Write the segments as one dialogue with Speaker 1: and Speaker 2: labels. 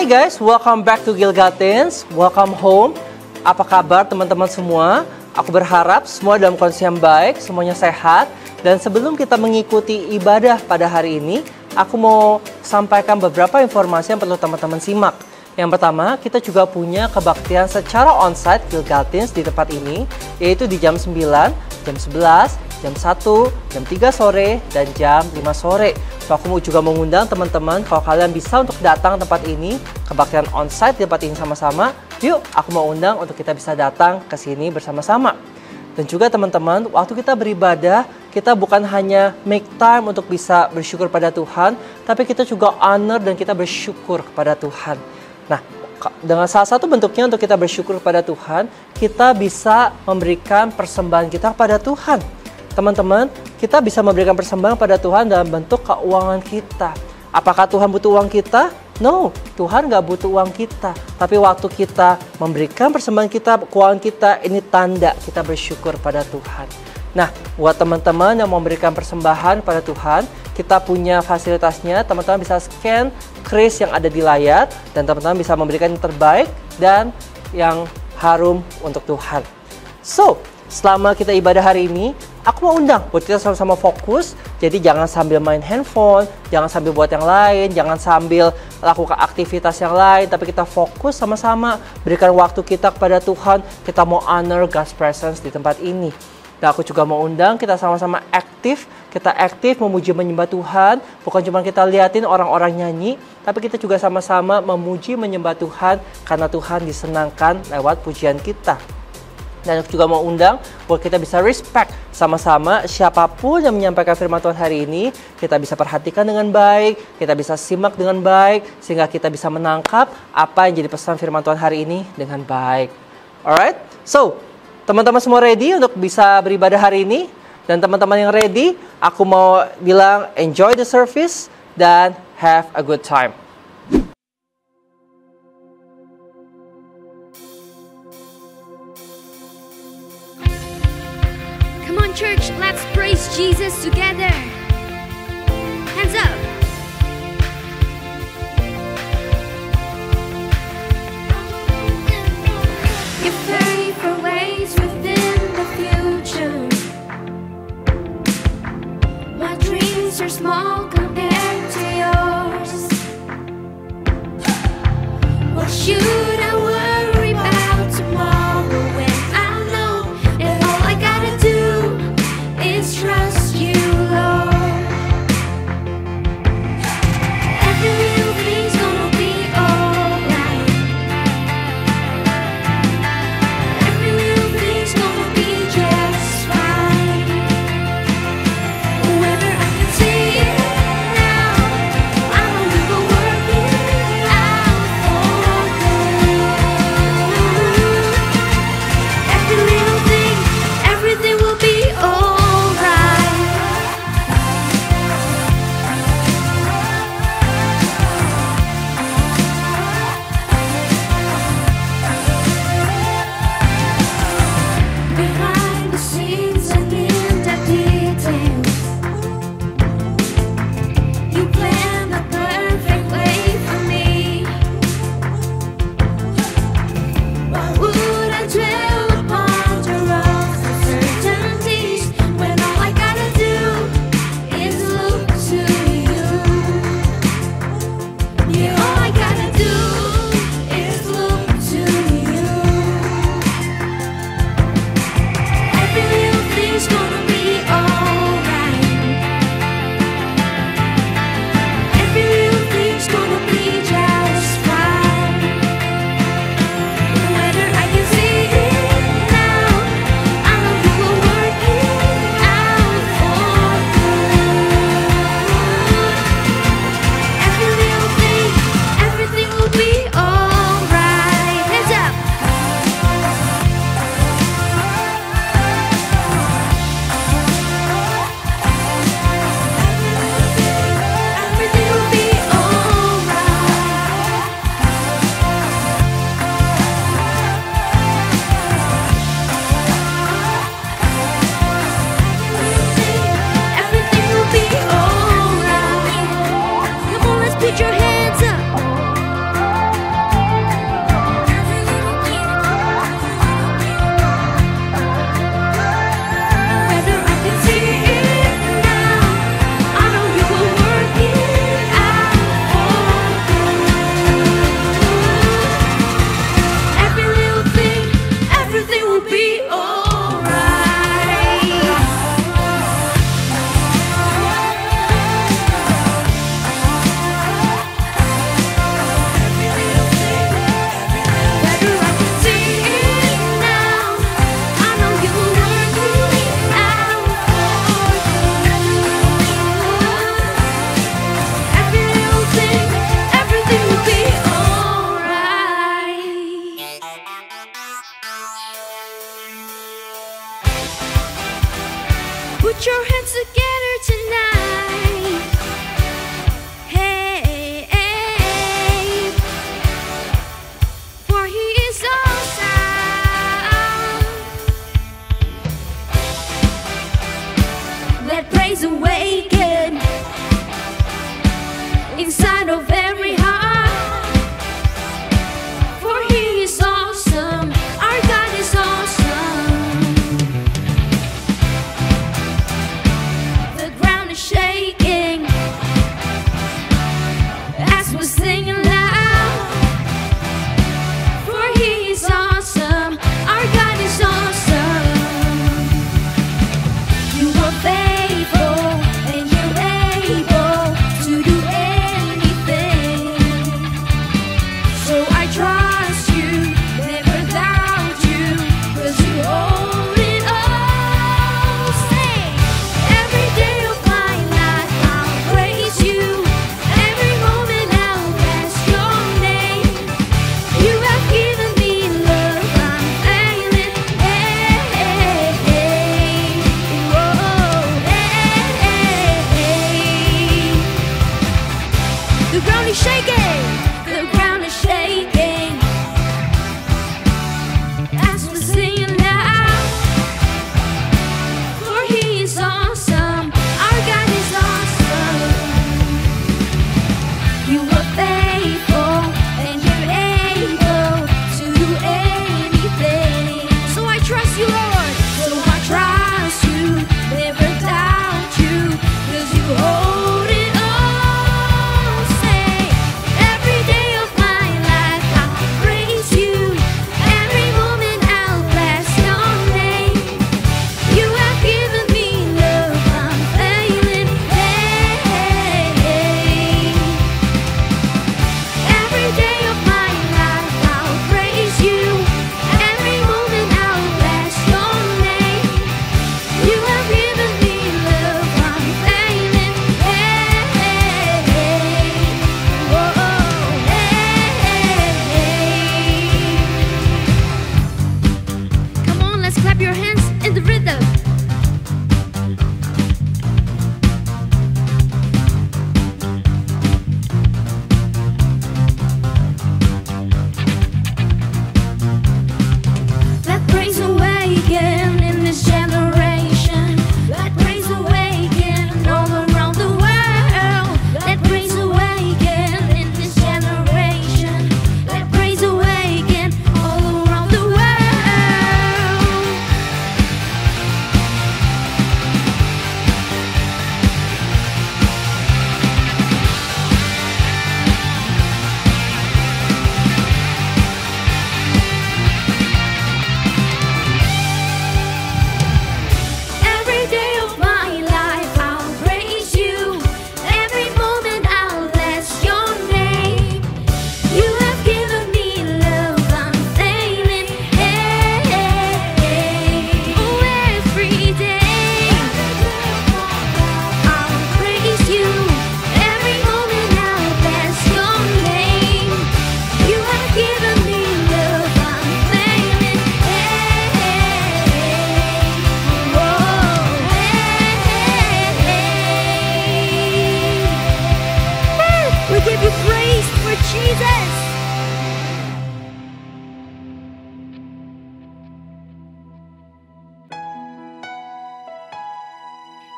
Speaker 1: Hi guys, welcome back to Gilgatins. Welcome home. Apa kabar teman-teman semua? Aku berharap semua dalam kondisi yang baik, semuanya sehat. Dan sebelum kita mengikuti ibadah pada hari ini, aku mau sampaikan beberapa informasi yang perlu teman-teman simak. Yang pertama, kita juga punya kebaktian secara onsite Gilgatins di tempat ini, yaitu di jam 9, jam 11, jam 1, jam 3 sore, dan jam 5 sore. So, aku juga mengundang teman-teman kalau kalian bisa untuk datang tempat ini, kebaktian onsite di tempat ini sama-sama, yuk aku mau undang untuk kita bisa datang ke sini bersama-sama. Dan juga teman-teman, waktu kita beribadah, kita bukan hanya make time untuk bisa bersyukur pada Tuhan, tapi kita juga honor dan kita bersyukur kepada Tuhan. Nah, dengan salah satu bentuknya untuk kita bersyukur kepada Tuhan, kita bisa memberikan persembahan kita kepada Tuhan. Teman-teman, kita bisa memberikan persembahan pada Tuhan dalam bentuk keuangan kita. Apakah Tuhan butuh uang kita? No, Tuhan nggak butuh uang kita. Tapi waktu kita memberikan persembahan kita, keuangan kita, ini tanda kita bersyukur pada Tuhan. Nah, buat teman-teman yang mau memberikan persembahan pada Tuhan, kita punya fasilitasnya. Teman-teman bisa scan kris yang ada di layar, dan teman-teman bisa memberikan yang terbaik dan yang harum untuk Tuhan. So, selama kita ibadah hari ini, aku mau undang buat kita sama-sama fokus. Jadi jangan sambil main handphone, jangan sambil buat yang lain, jangan sambil lakukan aktivitas yang lain, tapi kita fokus sama-sama, berikan waktu kita kepada Tuhan. Kita mau honor God's presence di tempat ini. Dan aku juga mau undang kita sama-sama aktif. Kita aktif memuji menyembah Tuhan. Bukan cuma kita liatin orang-orang nyanyi, tapi kita juga sama-sama memuji menyembah Tuhan karena Tuhan disenangkan lewat pujian kita. Dan aku juga mau undang buat kita bisa respect sama-sama siapapun yang menyampaikan firman Tuhan hari ini. Kita bisa perhatikan dengan baik, kita bisa simak dengan baik, sehingga kita bisa menangkap apa yang jadi pesan firman Tuhan hari ini dengan baik. Alright? So, teman-teman semua ready untuk bisa beribadah hari ini? Dan teman-teman yang ready, aku mau bilang enjoy the service dan have a good time.
Speaker 2: Come on church, let's praise Jesus together. Hands up. Give 34 ways within the future. My dreams are small compared to yours. What should I worry about tomorrow when I know that all I gotta do is trust you, Lord? Every little thing's gonna be alright. Every little thing's gonna be just fine. Whether I can see it now, I know you will work it out for good.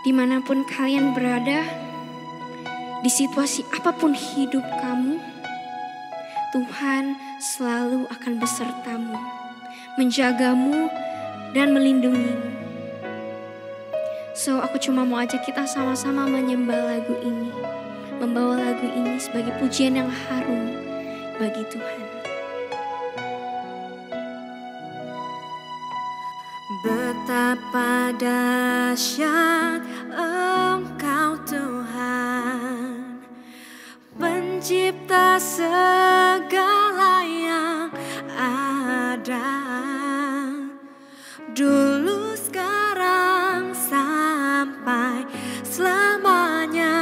Speaker 3: Dimanapun kalian berada, di situasi apapun hidup kamu, Tuhan selalu akan besertamu, menjagamu dan melindungimu. So, aku cuma mau ajak kita sama-sama menyembah lagu ini, membawa lagu ini sebagai pujian yang harum bagi Tuhan.
Speaker 2: Betapa dahsyat Engkau Tuhan, Pencipta segala yang ada, dulu, sekarang, sampai selamanya.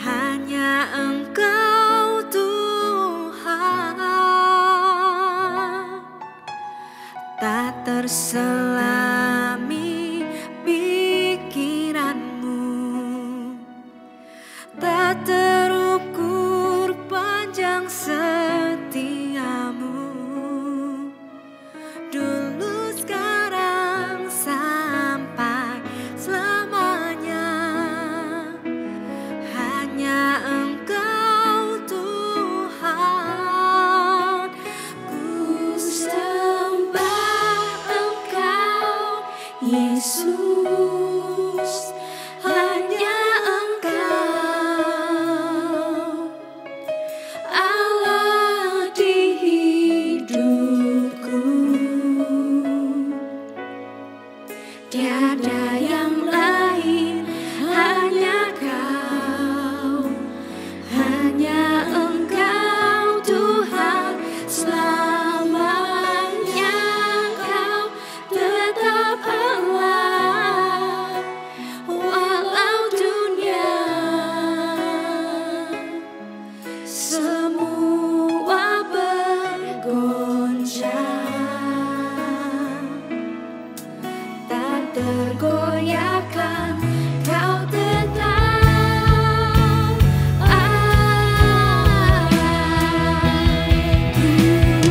Speaker 2: Hanya Engkau Tuhan, tak terselami pikiranmu, tak terukur panjang setiamu, dulu, sekarang, sampai selamanya. Hanya Engkau Tuhan, ku sembah Engkau Yesus, hanya Engkau Allah di hidupku, tiada yang lain, hanya Kau, hanya Engkau Tuhan, selamanya Kau tetap Allah, walau dunia semua bergoncang, tak tergoyahkan, Kau tetap Allah. Ku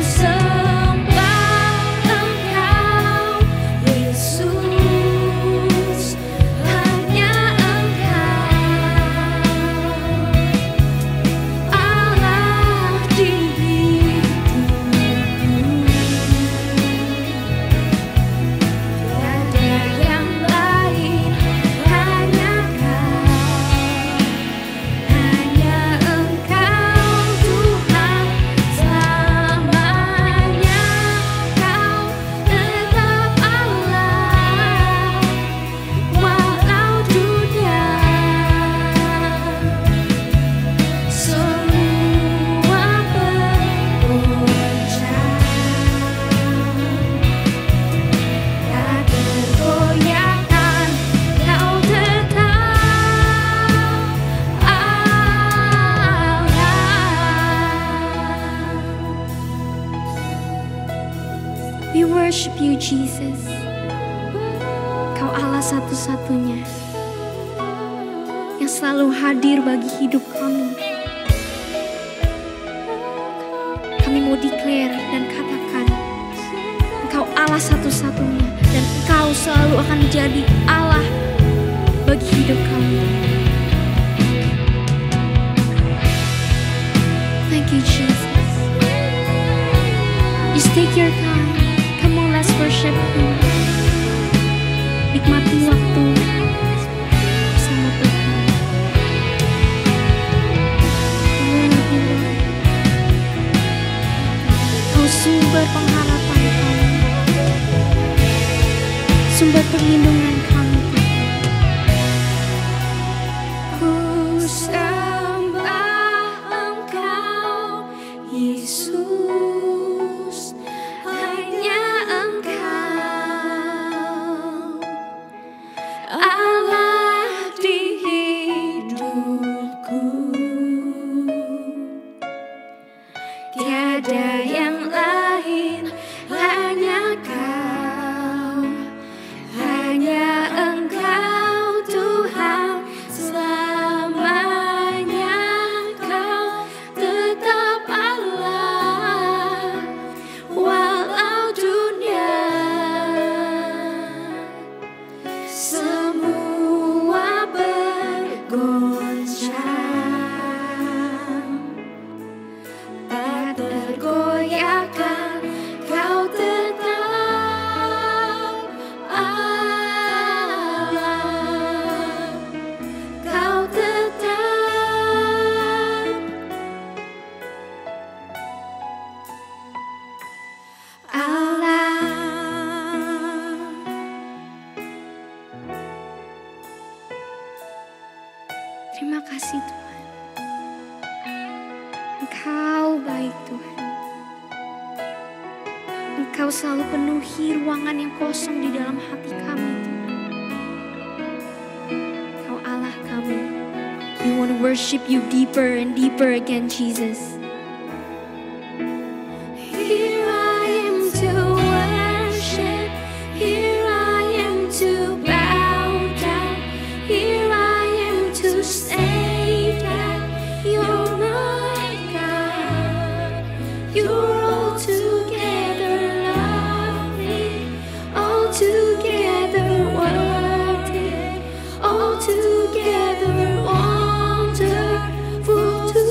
Speaker 2: sembah Engkau Yesus, hanya Engkau Allah di hidupku, tiada yang lain, hanya Kau, hanya Engkau Tuhan, selamanya Kau tetap Allah, walau dunia semua bergoncang, tak tergoyahkan, Kau tetap Allah. We worship you, Jesus. Kau Allah satu-satunya yang selalu hadir bagi hidup kami. Kami mau declare dan katakan, Engkau Allah satu-satunya dan Engkau selalu akan menjadi Allah bagi hidup kami. Thank you, Jesus. Just take your time. Come on, let's worship Him. Nikmati waktu bersama Tuhan. Kau sumber pengharapan kami, sumber perlindungan kami, Tuhan. Ku sembah Engkau Yesus, hanya Engkau Allah di hidupku, tiada yang lain, hanya Kau, hanya Engkau Tuhan, selamanya Kau tetap Allah, walau dunia semua rahasiakan kau tetap Allah, kau tetap Allah.
Speaker 3: Terima kasih Tuhan. Engkau baik Tuhan. Engkau selalu penuhi ruangan yang kosong di dalam hati kami Tuhan. Engkau Allah kami. We want to worship you deeper and deeper again, Jesus.
Speaker 2: Here I am to worship, here I am to bow down, here I am to say that you're my God. You're altogether lovely, altogether worthy, altogether wonderful to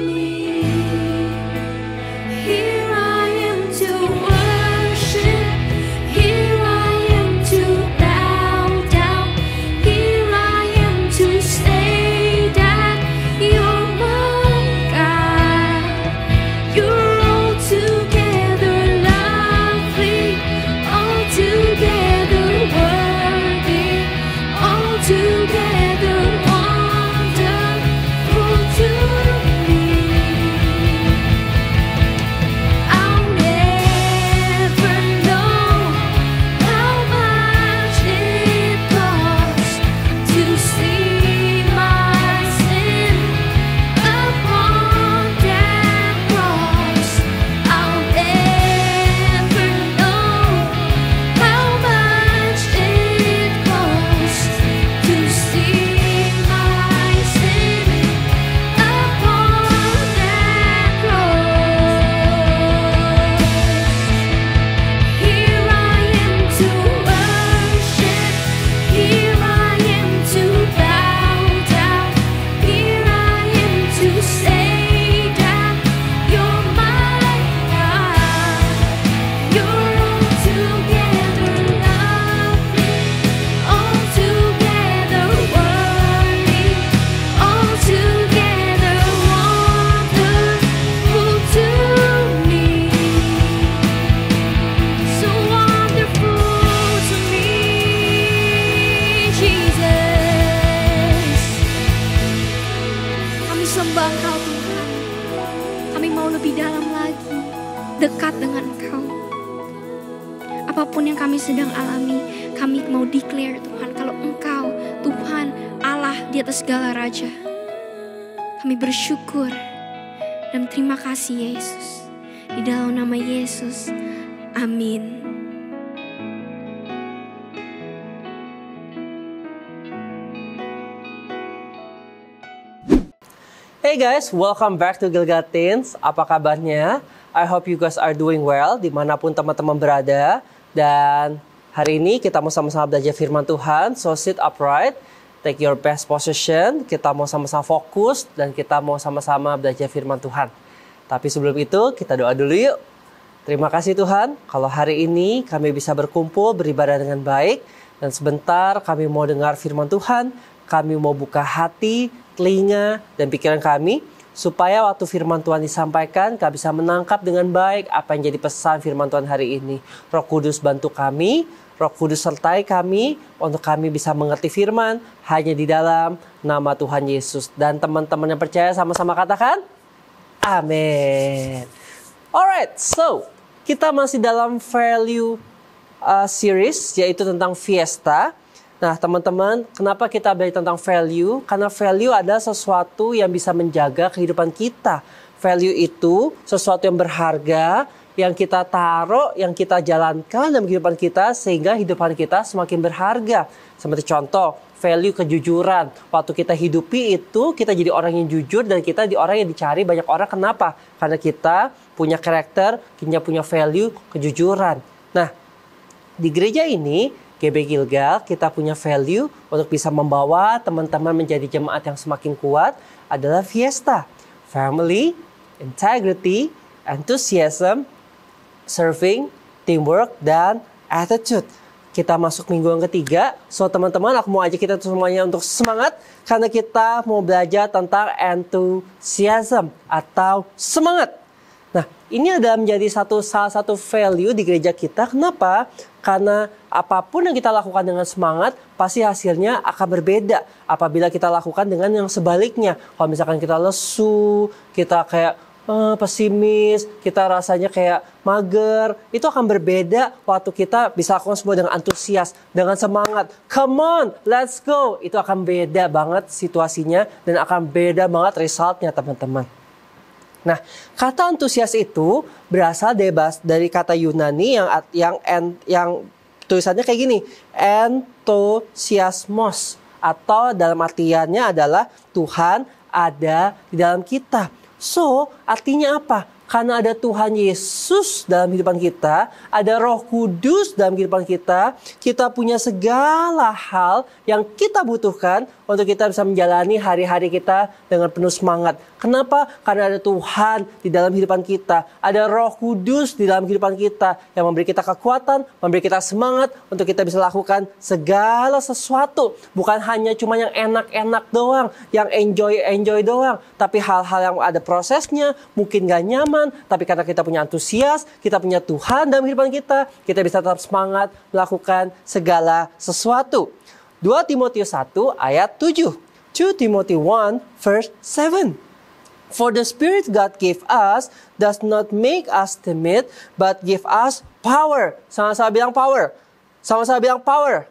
Speaker 2: me. Here I am to worship, here I am to bow down, here I am to say that you're my God. You're altogether lovely, altogether worthy, altogether wonderful to me. I'll never know how much it costs to see my sin upon that cross. I'll never know how much it costs to see my sin upon that cross. Here I am to worship, here I am to bow down, here I am to say that you're my God. You're altogether lovely, altogether worthy, altogether wonderful to me. So wonderful to me, Jesus.
Speaker 3: Kami sembah Engkau Tuhan. Kami mau lebih dalam lagi, dekat dengan Engkau. Apapun yang kami sedang alami, kami mau declare Tuhan, kalau Engkau Tuhan Allah di atas segala raja. Kami bersyukur dan terima kasih Yesus. Di dalam nama Yesus, amin.
Speaker 1: Hey guys, welcome back to Gilgal Teens. Apa kabarnya? I hope you guys are doing well dimanapun teman-teman berada. Dan hari ini kita mau sama-sama belajar firman Tuhan. So sit upright, take your best position. Kita mau sama-sama fokus dan kita mau sama-sama belajar firman Tuhan. Tapi sebelum itu kita doa dulu yuk. Terima kasih Tuhan, kalau hari ini kami bisa berkumpul beribadah dengan baik. Dan sebentar kami mau dengar firman Tuhan. Kami mau buka hati, telinga, dan pikiran kami, supaya waktu firman Tuhan disampaikan, kami bisa menangkap dengan baik apa yang jadi pesan firman Tuhan hari ini. Roh Kudus bantu kami, Roh Kudus sertai kami, untuk kami bisa mengerti firman, hanya di dalam nama Tuhan Yesus. Dan teman-teman yang percaya sama-sama katakan, amin. Alright, so, kita masih dalam value series, yaitu tentang fiesta. Nah teman-teman, kenapa kita belajar tentang value? Karena value adalah sesuatu yang bisa menjaga kehidupan kita. Value itu sesuatu yang berharga, yang kita taruh, yang kita jalankan dalam kehidupan kita, sehingga kehidupan kita semakin berharga. Seperti contoh, value kejujuran. Waktu kita hidupi itu, kita jadi orang yang jujur, dan kita di orang yang dicari banyak orang. Kenapa? Karena kita punya karakter, kita punya value kejujuran. Nah, di gereja ini, GB Gilgal, kita punya value untuk bisa membawa teman-teman menjadi jemaat yang semakin kuat adalah fiesta, family, integrity, enthusiasm, serving, teamwork, dan attitude. Kita masuk minggu yang ketiga. So teman-teman, aku mau ajak kita semuanya untuk semangat karena kita mau belajar tentang enthusiasm atau semangat. Nah, ini adalah menjadi salah satu value di gereja kita. Kenapa? Karena apapun yang kita lakukan dengan semangat, pasti hasilnya akan berbeda apabila kita lakukan dengan yang sebaliknya. Kalau misalkan kita lesu, kita kayak pesimis, kita rasanya kayak mager, itu akan berbeda waktu kita bisa lakukan semua dengan antusias, dengan semangat. Come on, let's go. Itu akan beda banget situasinya dan akan beda banget resultnya, teman-teman. Nah, kata antusias itu berasal dari kata Yunani yang tulisannya kayak gini, enthusiasmos, atau dalam artiannya adalah Tuhan ada di dalam kita. So, artinya apa? Karena ada Tuhan Yesus dalam kehidupan kita, ada Roh Kudus dalam kehidupan kita, kita punya segala hal yang kita butuhkan untuk kita bisa menjalani hari-hari kita dengan penuh semangat. Kenapa? Karena ada Tuhan di dalam kehidupan kita, ada Roh Kudus di dalam kehidupan kita yang memberi kita kekuatan, memberi kita semangat untuk kita bisa lakukan segala sesuatu. Bukan hanya cuma yang enak-enak doang, yang enjoy doang, tapi hal-hal yang ada prosesnya, mungkin gak nyaman, tapi karena kita punya antusias, kita punya Tuhan dalam kehidupan kita bisa tetap semangat melakukan segala sesuatu. 2 Timotius 1 ayat 7. 2 Timothy 1 verse 7. For the Spirit God gave us does not make us timid, but give us power. Sama-sama bilang power. Sama-sama bilang power.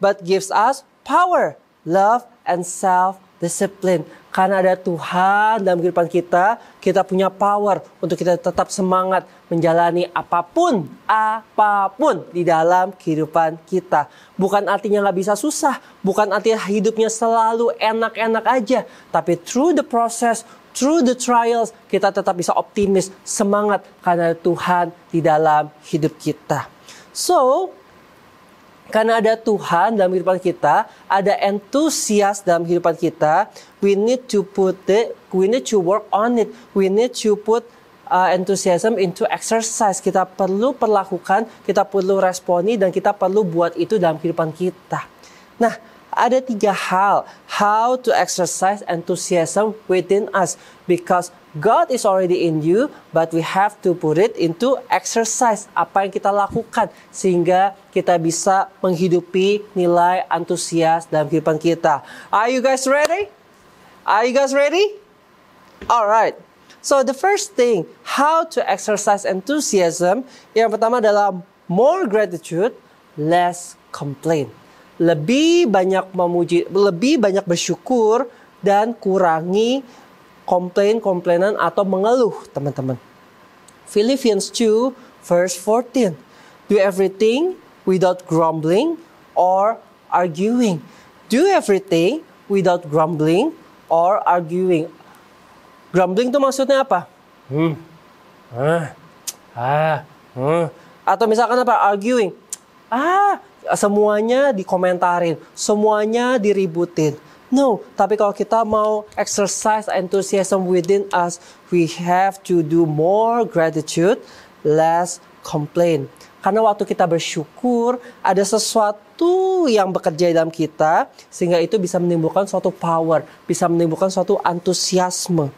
Speaker 1: But gives us power, love, and self-discipline. Karena ada Tuhan dalam kehidupan kita punya power untuk kita tetap semangat menjalani apapun di dalam kehidupan kita. Bukan artinya gak bisa susah, bukan artinya hidupnya selalu enak-enak aja. Tapi through the process, through the trials, kita tetap bisa optimis, semangat karena ada Tuhan di dalam hidup kita. So, karena ada Tuhan dalam kehidupan kita, ada entusias dalam kehidupan kita, we need to work on it. We need to put enthusiasm into exercise. Kita perlu perlakukan, kita perlu responi, dan kita perlu buat itu dalam kehidupan kita. Nah, ada 3 hal how to exercise enthusiasm within us, because God is already in you, but we have to put it into exercise. Apa yang kita lakukan sehingga kita bisa menghidupi nilai antusias dalam kehidupan kita. Are you guys ready? Are you guys ready? Alright. So the first thing, how to exercise enthusiasm, yang pertama adalah more gratitude, less complain. Lebih banyak memuji, lebih banyak bersyukur, dan kurangi komplainan atau mengeluh, teman-teman. Philippians 2 verse 14. Do everything without grumbling or arguing. Do everything without grumbling or arguing. Grumbling itu maksudnya apa? Atau misalkan apa? Arguing. Semuanya dikomentarin, semuanya diributin. No, tapi kalau kita mau exercise enthusiasm within us, we have to do more gratitude, less complain. Karena waktu kita bersyukur, ada sesuatu yang bekerja dalam kita, sehingga itu bisa menimbulkan suatu power, bisa menimbulkan suatu antusiasme.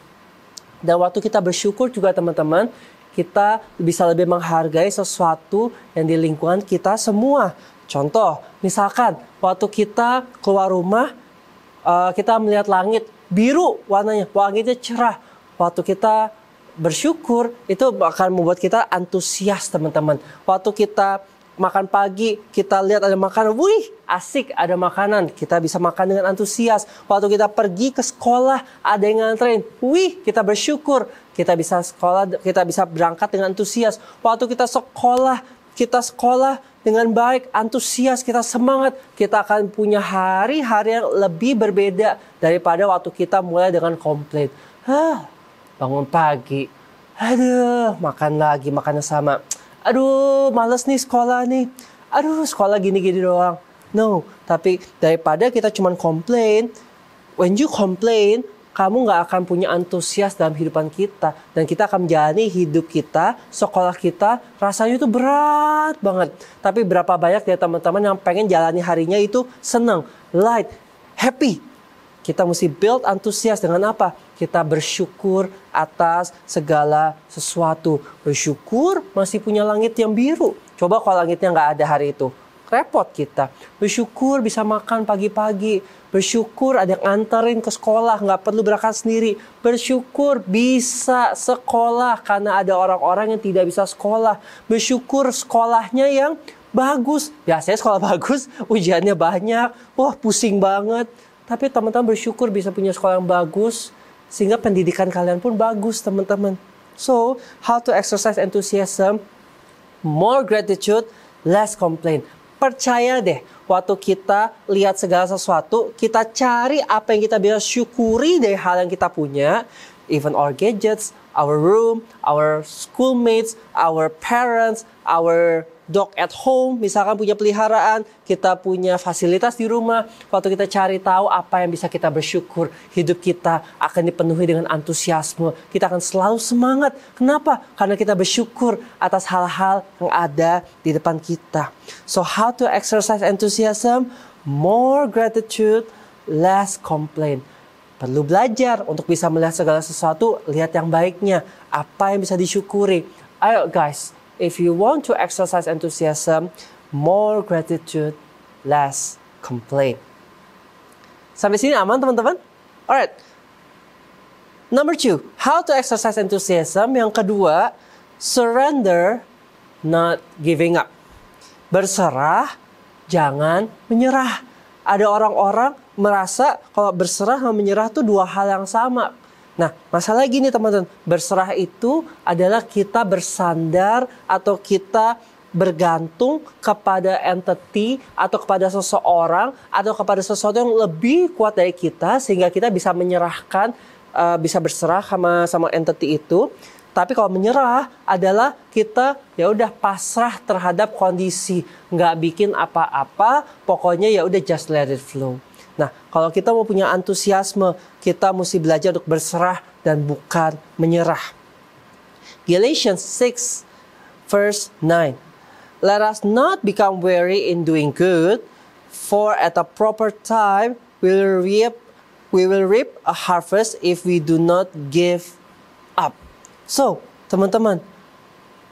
Speaker 1: Dan waktu kita bersyukur juga, teman-teman, kita bisa lebih menghargai sesuatu yang di lingkungan kita semua. Contoh, misalkan waktu kita keluar rumah, kita melihat langit biru warnanya, langitnya cerah. Waktu kita bersyukur, itu akan membuat kita antusias, teman-teman. Waktu kita makan pagi, kita lihat ada makanan, wih, asik ada makanan, kita bisa makan dengan antusias. Waktu kita pergi ke sekolah, ada yang nganterin, wih, kita bersyukur, kita bisa sekolah, kita bisa berangkat dengan antusias. Waktu kita sekolah dengan baik, antusias, kita semangat, kita akan punya hari-hari yang lebih berbeda daripada waktu kita mulai dengan komplain. Bangun pagi, aduh, makan lagi, makannya sama. Aduh, males nih sekolah nih. Aduh, sekolah gini-gini doang. No, tapi daripada kita cuma komplain, when you complain, kamu nggak akan punya antusias dalam kehidupan kita. Dan kita akan menjalani hidup kita, sekolah kita, rasanya itu berat banget. Tapi berapa banyak dari teman-teman yang pengen jalani harinya itu senang, light, happy. Kita mesti build antusias dengan apa? Kita bersyukur atas segala sesuatu. Bersyukur masih punya langit yang biru. Coba kalau langitnya nggak ada hari itu. Repot kita. Bersyukur bisa makan pagi-pagi. Bersyukur ada yang anterin ke sekolah, nggak perlu berangkat sendiri. Bersyukur bisa sekolah karena ada orang-orang yang tidak bisa sekolah. Bersyukur sekolahnya yang bagus. Biasanya sekolah bagus, ujiannya banyak. Wah, pusing banget. Tapi teman-teman bersyukur bisa punya sekolah yang bagus, sehingga pendidikan kalian pun bagus, teman-teman. So, how to exercise enthusiasm? More gratitude, less complain. Percaya deh, waktu kita lihat segala sesuatu, kita cari apa yang kita bisa syukuri dari hal yang kita punya, even our gadgets, our room, our schoolmates, our parents, our dog at home, misalkan punya peliharaan, kita punya fasilitas di rumah. Waktu kita cari tahu apa yang bisa kita bersyukur, hidup kita akan dipenuhi dengan antusiasme. Kita akan selalu semangat. Kenapa? Karena kita bersyukur atas hal-hal yang ada di depan kita. So how to exercise enthusiasm? More gratitude, less complain. Perlu belajar untuk bisa melihat segala sesuatu, lihat yang baiknya. Apa yang bisa disyukuri. Ayo guys, if you want to exercise enthusiasm, more gratitude, less complain. Sampai sini aman teman-teman? Alright. Number 2, how to exercise enthusiasm. Yang kedua, surrender, not giving up. Berserah, jangan menyerah. Ada orang-orang merasa kalau berserah sama menyerah itu dua hal yang sama. Nah, masalah gini teman-teman, berserah itu adalah kita bersandar atau kita bergantung kepada entity atau kepada seseorang atau kepada sesuatu yang lebih kuat dari kita sehingga kita bisa menyerahkan, bisa berserah sama entity itu. Tapi kalau menyerah adalah kita ya udah pasrah terhadap kondisi, nggak bikin apa-apa, pokoknya ya udah just let it flow. Nah, kalau kita mau punya antusiasme, kita mesti belajar untuk berserah dan bukan menyerah. Galatians 6 verse 9. Let us not become weary in doing good, for at a proper time we will reap a harvest if we do not give up. So, teman-teman,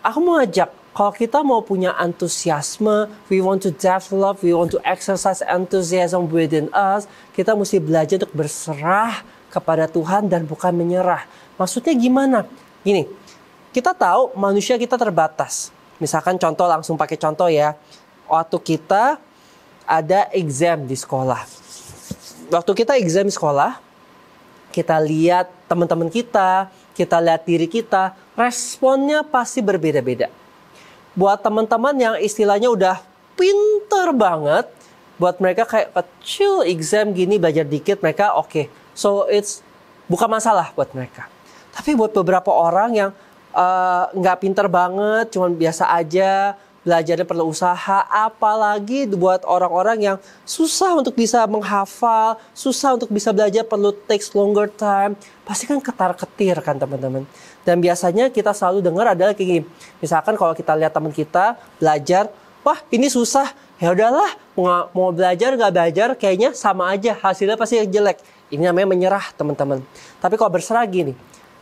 Speaker 1: aku mau ajak, kalau kita mau punya antusiasme, we want to develop, we want to exercise enthusiasm within us, kita mesti belajar untuk berserah kepada Tuhan dan bukan menyerah. Maksudnya gimana? Gini, kita tahu manusia kita terbatas. Misalkan contoh, langsung pakai contoh ya. Waktu kita ada exam di sekolah. Waktu kita exam di sekolah, kita lihat teman-teman kita lihat diri kita, responnya pasti berbeda-beda. Buat teman-teman yang istilahnya udah pinter banget, buat mereka kayak kecil exam gini, belajar dikit, mereka oke. So it's bukan masalah buat mereka. Tapi buat beberapa orang yang nggak pinter banget, cuman biasa aja, belajarnya perlu usaha, apalagi buat orang-orang yang susah untuk bisa menghafal, susah untuk bisa belajar, perlu takes longer time, pasti kan ketar-ketir kan teman-teman. Dan biasanya kita selalu dengar adalah kayak gini, misalkan kalau kita lihat teman kita belajar, wah ini susah, ya udahlah mau belajar nggak belajar kayaknya sama aja, hasilnya pasti jelek. Ini namanya menyerah teman-teman. Tapi kalau berserah gini,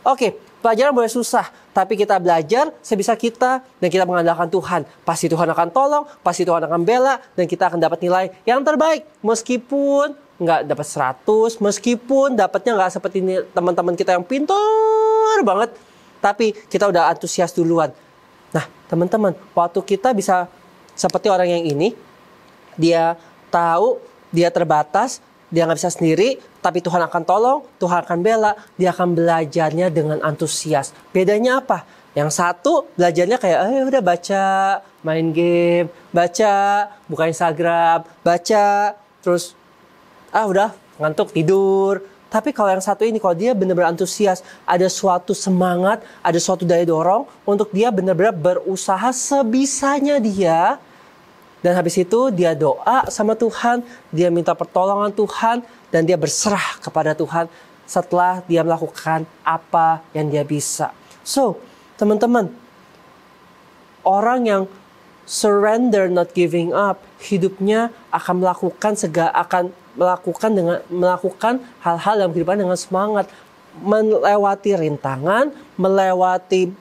Speaker 1: oke, pelajaran boleh susah, tapi kita belajar sebisa kita dan kita mengandalkan Tuhan. Pasti Tuhan akan tolong, pasti Tuhan akan bela, dan kita akan dapat nilai yang terbaik. Meskipun nggak dapat 100, meskipun dapatnya nggak seperti teman-teman kita yang pintar banget, tapi kita udah antusias duluan. Nah, teman-teman, waktu kita bisa seperti orang yang ini, dia tahu dia terbatas, dia nggak bisa sendiri, tapi Tuhan akan tolong, Tuhan akan bela, dia akan belajarnya dengan antusias. Bedanya apa? Yang satu belajarnya kayak, udah baca, main game, baca, buka Instagram, baca, terus, udah ngantuk, tidur. Tapi kalau yang satu ini, kalau dia benar-benar antusias, ada suatu semangat, ada suatu daya dorong, untuk dia benar-benar berusaha sebisanya dia. Dan habis itu dia doa sama Tuhan, dia minta pertolongan Tuhan, dan dia berserah kepada Tuhan. setelah dia melakukan apa yang dia bisa. So, teman-teman, orang yang surrender, not giving up, hidupnya akan melakukan hal-hal dalam kehidupan dengan semangat, melewati rintangan, melewati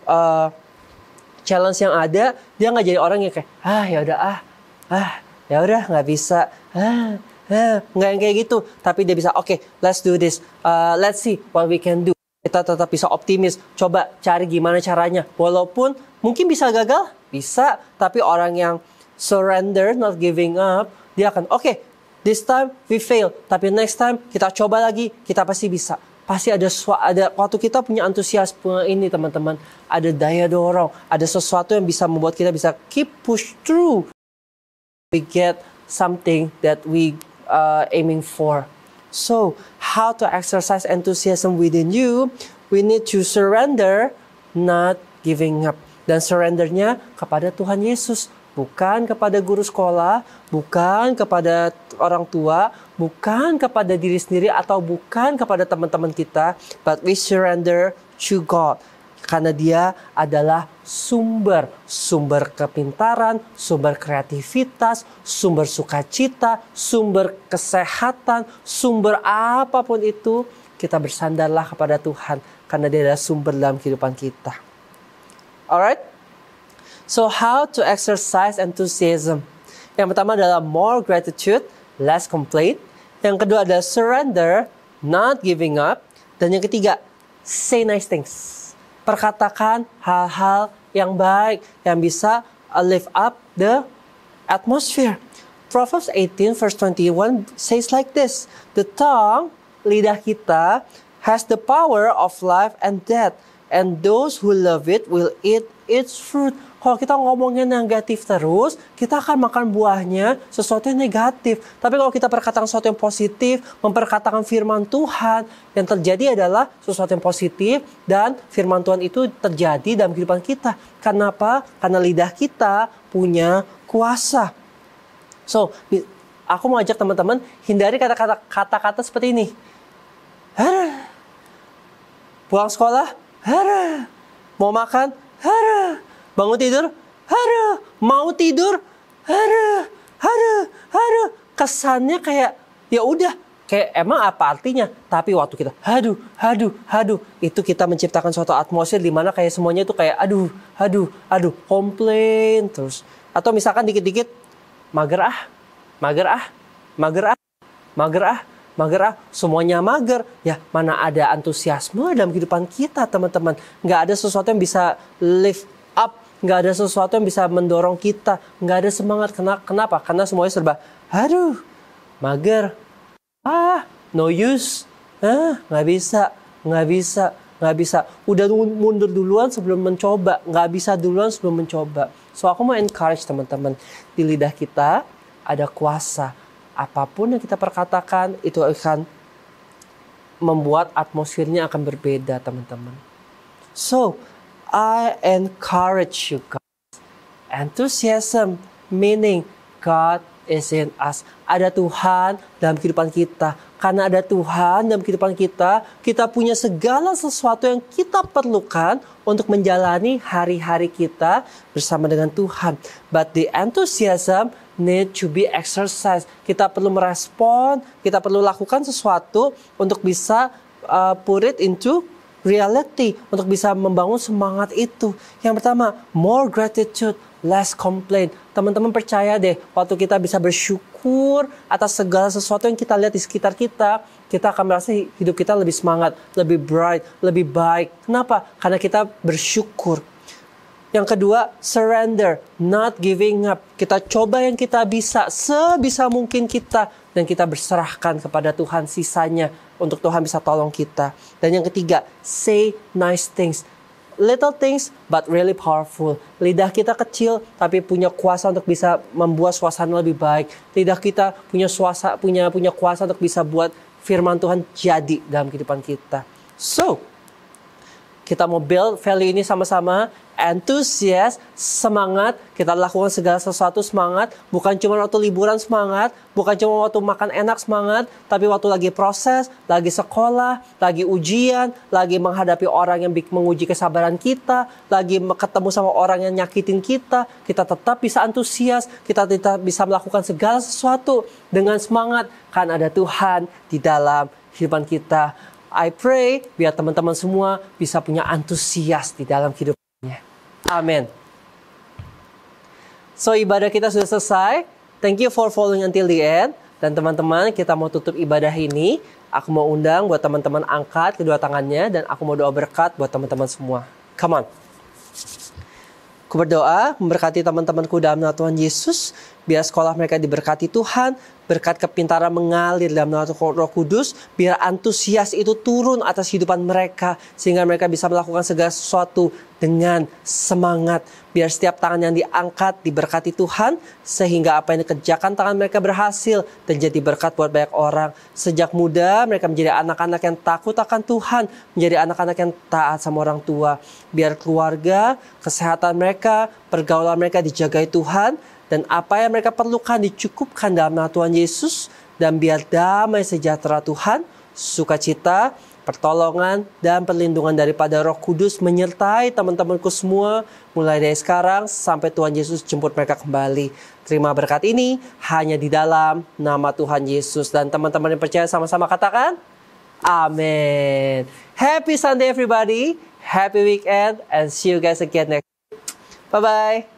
Speaker 1: challenge yang ada. Dia nggak jadi orang yang kayak ya udah nggak bisa, nggak yang kayak gitu. Tapi dia bisa, oke, let's do this, let's see what we can do. Kita tetap bisa optimis, coba cari gimana caranya. Walaupun mungkin bisa gagal, bisa. Tapi orang yang surrender, not giving up, dia akan, oke, this time we fail, tapi next time kita coba lagi, kita pasti bisa. Pasti ada waktu kita punya antusiasme ini, teman-teman, ada daya dorong, ada sesuatu yang bisa membuat kita bisa keep push through. We get something that we aiming for. So, how to exercise enthusiasm within you? We need to surrender, not giving up. Dan surrendernya kepada Tuhan Yesus. Bukan kepada guru sekolah, bukan kepada orang tua, bukan kepada diri sendiri, atau bukan kepada teman-teman kita. But we surrender to God. Karena dia adalah sumber kepintaran, sumber kreativitas, sumber sukacita, sumber kesehatan, sumber apapun itu, kita bersandarlah kepada Tuhan. Karena dia adalah sumber dalam kehidupan kita. Alright? So how to exercise enthusiasm? Yang pertama adalah more gratitude, less complaint. Yang kedua adalah surrender, not giving up. Dan yang ketiga, say nice things. Perkatakan hal-hal yang baik yang bisa lift up the atmosphere. Proverbs 18 verse 21 says like this. The tongue, lidah kita, has the power of life and death. And those who love it will eat its fruit. Kalau kita ngomongnya negatif terus, kita akan makan buahnya sesuatu yang negatif. Tapi kalau kita perkatakan sesuatu yang positif, memperkatakan firman Tuhan, yang terjadi adalah sesuatu yang positif, dan firman Tuhan itu terjadi dalam kehidupan kita. Kenapa? Karena lidah kita punya kuasa. So, aku mau ajak teman-teman, hindari kata-kata seperti ini. Pulang sekolah, mau makan, bangun tidur, mau tidur, kesannya kayak ya udah, kayak emang apa artinya? Tapi waktu kita itu kita menciptakan suatu atmosfer di mana kayak semuanya itu kayak komplain terus. Atau misalkan dikit-dikit mager ah, semuanya mager. Ya, mana ada antusiasme dalam kehidupan kita, teman-teman. Nggak ada sesuatu yang bisa lift up, nggak ada sesuatu yang bisa mendorong kita, nggak ada semangat. Kenapa? Karena semuanya serba, mager, no use, nggak bisa. Udah mundur duluan sebelum mencoba, nggak bisa duluan sebelum mencoba. So aku mau encourage teman-teman, di lidah kita ada kuasa. Apapun yang kita perkatakan itu akan membuat atmosfernya akan berbeda, teman-teman. So, I encourage you guys. Enthusiasm meaning God is in us. Ada Tuhan dalam kehidupan kita. Karena ada Tuhan dalam kehidupan kita, kita punya segala sesuatu yang kita perlukan untuk menjalani hari-hari kita bersama dengan Tuhan. But the enthusiasm need to be exercised. Kita perlu merespon, kita perlu lakukan sesuatu untuk bisa put it into reality, untuk bisa membangun semangat itu. Yang pertama, more gratitude, less complaint. Teman-teman percaya deh, waktu kita bisa bersyukur atas segala sesuatu yang kita lihat di sekitar kita, kita akan merasa hidup kita lebih semangat, lebih bright, lebih baik. Kenapa? Karena kita bersyukur. Yang kedua, surrender, not giving up. Kita coba yang kita bisa, sebisa mungkin kita, dan kita berserahkan kepada Tuhan sisanya untuk Tuhan bisa tolong kita. Dan yang ketiga, say nice things. Little things but really powerful. Lidah kita kecil tapi punya kuasa untuk bisa membuat suasana lebih baik. Lidah kita punya kuasa untuk bisa buat firman Tuhan jadi dalam kehidupan kita. So, Kita mau build value ini sama-sama. Antusias, semangat. Kita lakukan segala sesuatu semangat. Bukan cuma waktu liburan semangat. Bukan cuma waktu makan enak semangat. Tapi waktu lagi proses, lagi sekolah, lagi ujian, lagi menghadapi orang yang menguji kesabaran kita, lagi ketemu sama orang yang nyakitin kita. Kita tetap bisa antusias. Kita tetap bisa melakukan segala sesuatu dengan semangat. Karena ada Tuhan di dalam kehidupan kita. I pray biar teman-teman semua bisa punya antusias di dalam kehidupannya. Amin. So, ibadah kita sudah selesai. Thank you for following until the end. Dan teman-teman, kita mau tutup ibadah ini. Aku mau undang buat teman-teman angkat kedua tangannya. Dan aku mau doa berkat buat teman-teman semua. Come on. Aku berdoa memberkati teman-temanku dalam nama Tuhan Yesus. Biar sekolah mereka diberkati Tuhan. Berkat kepintaran mengalir dalam nama Roh Kudus. Biar antusias itu turun atas kehidupan mereka. Sehingga mereka bisa melakukan segala sesuatu dengan semangat. Biar setiap tangan yang diangkat diberkati Tuhan. Sehingga apa yang dikerjakan tangan mereka berhasil. Dan jadi berkat buat banyak orang. Sejak muda mereka menjadi anak-anak yang takut akan Tuhan. Menjadi anak-anak yang taat sama orang tua. Biar keluarga, kesehatan mereka, pergaulan mereka dijagai Tuhan. Dan apa yang mereka perlukan dicukupkan dalam nama Tuhan Yesus. Dan biar damai sejahtera Tuhan, sukacita, pertolongan, dan perlindungan daripada Roh Kudus menyertai teman-temanku semua. Mulai dari sekarang sampai Tuhan Yesus jemput mereka kembali. Terima berkat ini hanya di dalam nama Tuhan Yesus. Dan teman-teman yang percaya sama-sama katakan, amin. Happy Sunday everybody. Happy weekend. And see you guys again next week. Bye-bye.